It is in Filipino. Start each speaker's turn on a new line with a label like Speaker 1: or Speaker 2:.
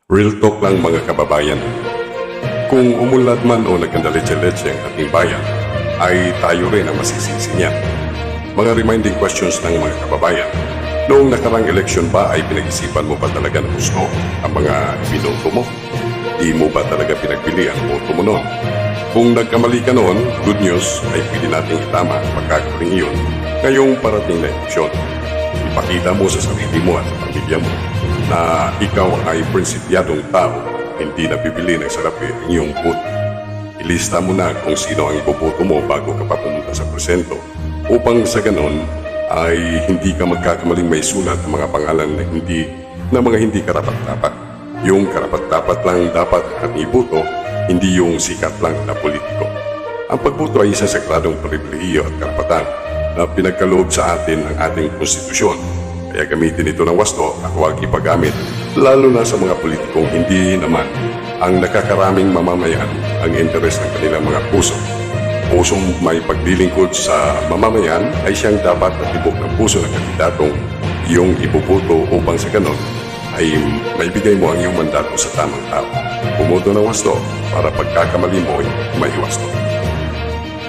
Speaker 1: Real talk lang mga kababayan. Kung umunlad man o nagkandaletse-letse ang ating bayan, ay tayo rin ang masisisi niyan. Mga reminding questions ng mga kababayan. Noong nakarang eleksyon ba ay pinag-isipan mo ba talaga na gusto ang mga binoto mo? Di mo ba talaga pinagpili ang boto mo noon? Kung nagkamali ka noon, good news ay pwede nating itama ang pagkakaling iyon ngayong parating na eleksyon. Ipakita mo sa sarili mo at sa pamilya mo na ikaw ay prinsipyadong tao, hindi napipili ng salapi ang iyong boto. Ilista mo na kung sino ang iboboto mo bago ka pa pumunta sa presento upang sa ganon ay hindi ka magkakamaling may sulat ang mga pangalan na mga hindi karapat-dapat. Yung karapat-dapat lang dapat at iboto, hindi yung sikat lang na politiko. Ang pagboto ay isa sa sakradong pribilehiyo at karapatan na pinagkaloob sa atin ng ating konstitusyon. Kaya gamitin ito ng wasto at huwag ipagamit, lalo na sa mga politikong hindi naman ang nakakaraming mamamayan ang interes ng kanilang mga puso. Pusong may paglilingkod sa mamamayan ay siyang dapat at tibok ng puso ng kandidatong iyong ibuboto upang sa ganon ay maibigay mo ang iyong mandato sa tamang tao. Bumoto ng wasto para pagkakamali mo ay maiwasto.